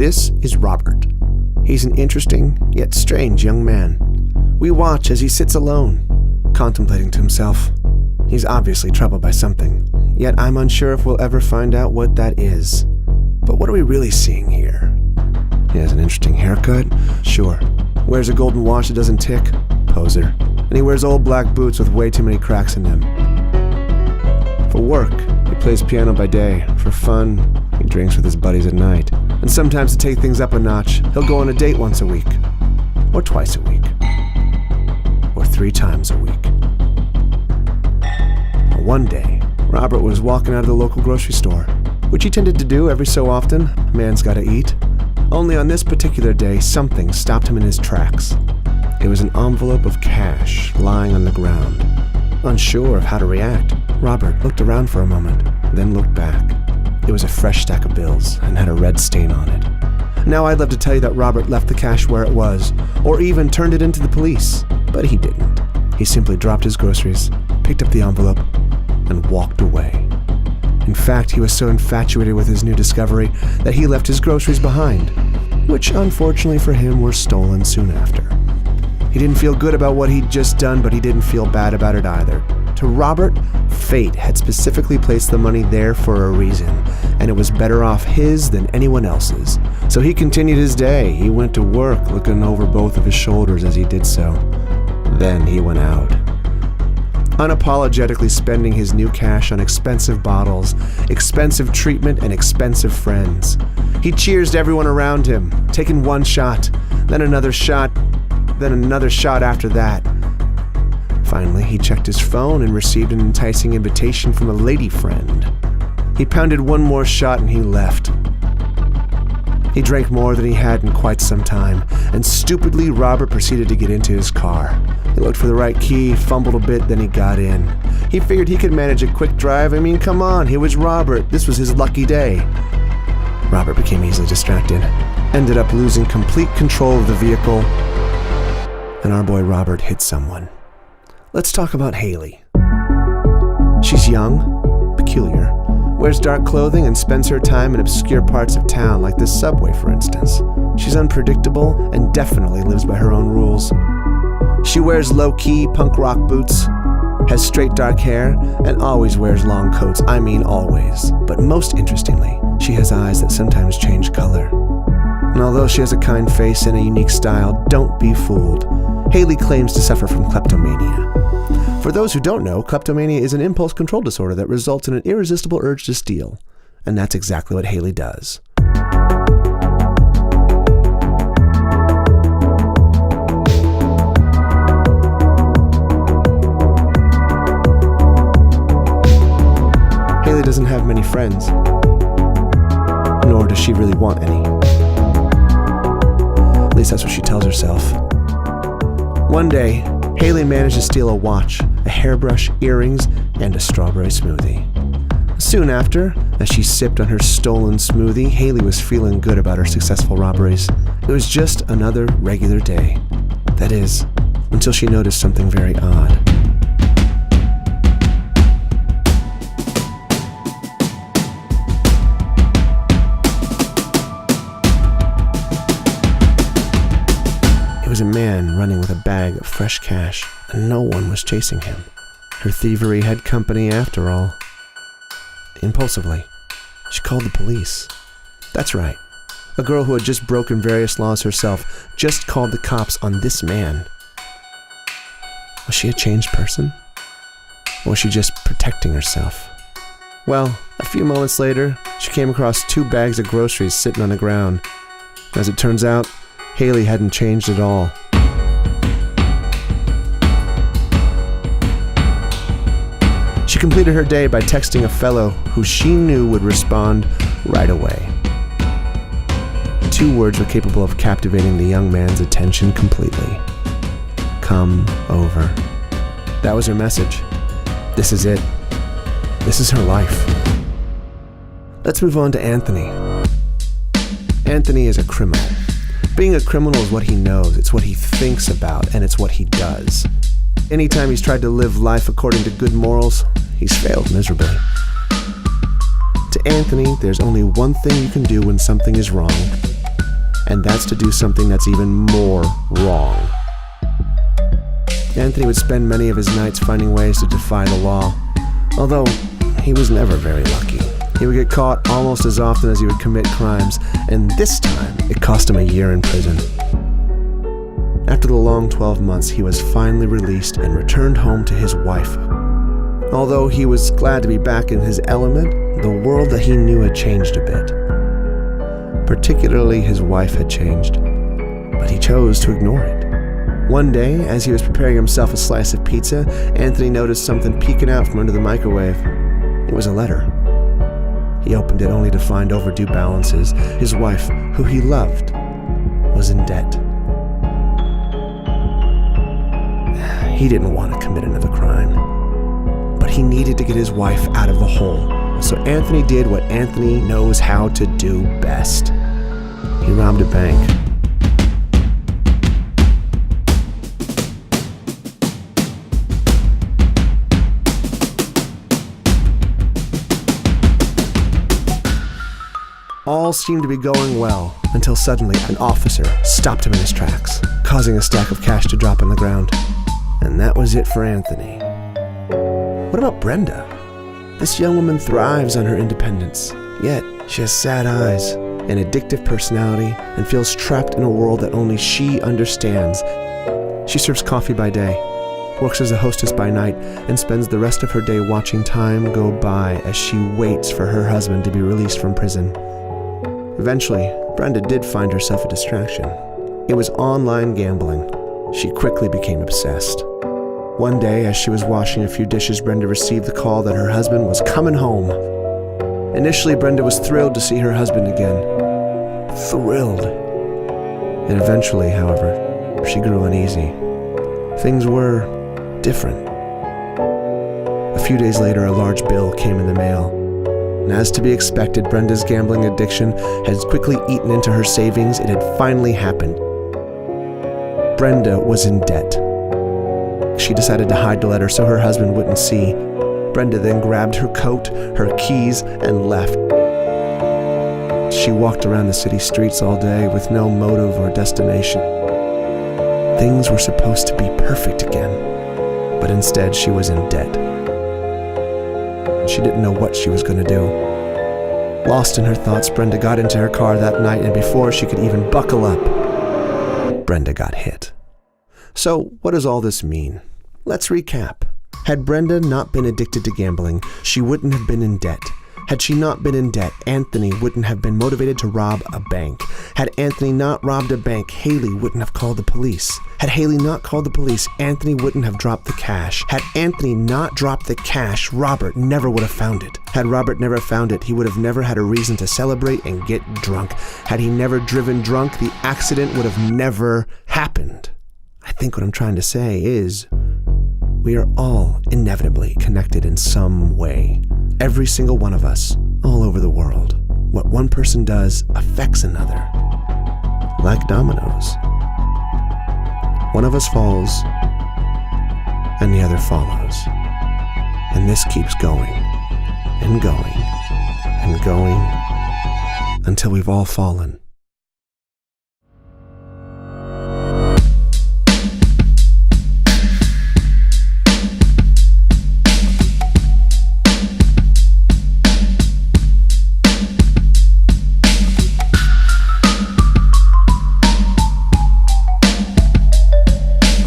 This is Robert. He's an interesting, yet strange young man. We watch as he sits alone, contemplating to himself. He's obviously troubled by something, yet I'm unsure if we'll ever find out what that is. But what are we really seeing here? He has an interesting haircut? Sure. Wears a golden watch that doesn't tick? Poser. And he wears old black boots with way too many cracks in them. For work, he plays piano by day. For fun, he drinks with his buddies at night. And sometimes to take things up a notch, he'll go on a date once a week. Or twice a week. Or 3 times a week. One day, Robert was walking out of the local grocery store, which he tended to do every so often. Man's gotta eat. Only on this particular day, something stopped him in his tracks. It was an envelope of cash lying on the ground. Unsure of how to react, Robert looked around for a moment, then looked back. It was a fresh stack of bills and had a red stain on it. Now I'd love to tell you that Robert left the cash where it was, or even turned it into the police, but he didn't. He simply dropped his groceries, picked up the envelope, and walked away. In fact, he was so infatuated with his new discovery that he left his groceries behind, which unfortunately for him were stolen soon after. He didn't feel good about what he'd just done, but he didn't feel bad about it either. To Robert, fate had specifically placed the money there for a reason, and it was better off his than anyone else's. So he continued his day. He went to work, looking over both of his shoulders as he did so. Then he went out, unapologetically spending his new cash on expensive bottles, expensive treatment, and expensive friends. He cheersed everyone around him, taking one shot, then another shot, then another shot after that. Finally, he checked his phone and received an enticing invitation from a lady friend. He pounded one more shot and he left. He drank more than he had in quite some time, and stupidly, Robert proceeded to get into his car. He looked for the right key, fumbled a bit, then he got in. He figured he could manage a quick drive. I mean, come on, he was Robert. This was his lucky day. Robert became easily distracted, ended up losing complete control of the vehicle, and our boy Robert hit someone. Let's talk about Haley. She's young, peculiar, wears dark clothing, and spends her time in obscure parts of town, like this subway, for instance. She's unpredictable and definitely lives by her own rules. She wears low-key punk rock boots, has straight dark hair, and always wears long coats. I mean always. But most interestingly, she has eyes that sometimes change color. And although she has a kind face and a unique style, don't be fooled. Haley claims to suffer from kleptomania. For those who don't know, kleptomania is an impulse control disorder that results in an irresistible urge to steal. And that's exactly what Haley does. Haley doesn't have many friends, nor does she really want any. At least that's what she tells herself. One day, Haley managed to steal a watch, a hairbrush, earrings, and a strawberry smoothie. Soon after, as she sipped on her stolen smoothie, Haley was feeling good about her successful robberies. It was just another regular day. That is, until she noticed something very odd. It was a man running with a bag of fresh cash, and no one was chasing him. Her thievery had company after all. Impulsively, she called the police. That's right. A girl who had just broken various laws herself just called the cops on this man. Was she a changed person? Or was she just protecting herself? Well, a few moments later, she came across 2 bags of groceries sitting on the ground. As it turns out, Haley hadn't changed at all. She completed her day by texting a fellow who she knew would respond right away. 2 words were capable of captivating the young man's attention completely. Come over. That was her message. This is it. This is her life. Let's move on to Anthony. Anthony is a criminal. Being a criminal is what he knows, it's what he thinks about, and it's what he does. Anytime he's tried to live life according to good morals, he's failed miserably. To Anthony, there's only one thing you can do when something is wrong, and that's to do something that's even more wrong. Anthony would spend many of his nights finding ways to defy the law, although he was never very lucky. He would get caught almost as often as he would commit crimes, and this time it cost him a year in prison. After the long 12 months, he was finally released and returned home to his wife. Although he was glad to be back in his element, the world that he knew had changed a bit. Particularly his wife had changed, but he chose to ignore it. One day, as he was preparing himself a slice of pizza, Anthony noticed something peeking out from under the microwave. It was a letter. He opened it only to find overdue balances. His wife, who he loved, was in debt. He didn't want to commit another crime, but he needed to get his wife out of the hole. So Anthony did what Anthony knows how to do best. He robbed a bank. All seemed to be going well, until suddenly an officer stopped him in his tracks, causing a stack of cash to drop on the ground. And that was it for Anthony. What about Brenda? This young woman thrives on her independence, yet she has sad eyes, an addictive personality, and feels trapped in a world that only she understands. She serves coffee by day, works as a hostess by night, and spends the rest of her day watching time go by as she waits for her husband to be released from prison. Eventually, Brenda did find herself a distraction. It was online gambling. She quickly became obsessed. One day, as she was washing a few dishes, Brenda received the call that her husband was coming home. Initially, Brenda was thrilled to see her husband again. Thrilled. And eventually, however, she grew uneasy. Things were different. A few days later, a large bill came in the mail. And as to be expected, Brenda's gambling addiction had quickly eaten into her savings. It had finally happened. Brenda was in debt. She decided to hide the letter so her husband wouldn't see. Brenda then grabbed her coat, her keys, and left. She walked around the city streets all day with no motive or destination. Things were supposed to be perfect again, but instead she was in debt. She didn't know what she was going to do. Lost in her thoughts, Brenda got into her car that night, and before she could even buckle up, Brenda got hit. So, what does all this mean? Let's recap. Had Brenda not been addicted to gambling, she wouldn't have been in debt. Had she not been in debt, Anthony wouldn't have been motivated to rob a bank. Had Anthony not robbed a bank, Haley wouldn't have called the police. Had Haley not called the police, Anthony wouldn't have dropped the cash. Had Anthony not dropped the cash, Robert never would have found it. Had Robert never found it, he would have never had a reason to celebrate and get drunk. Had he never driven drunk, the accident would have never happened. I think what I'm trying to say is, we are all inevitably connected in some way. Every single one of us, all over the world. What one person does affects another. Like dominoes. One of us falls, and the other follows. And this keeps going, and going, and going, until we've all fallen.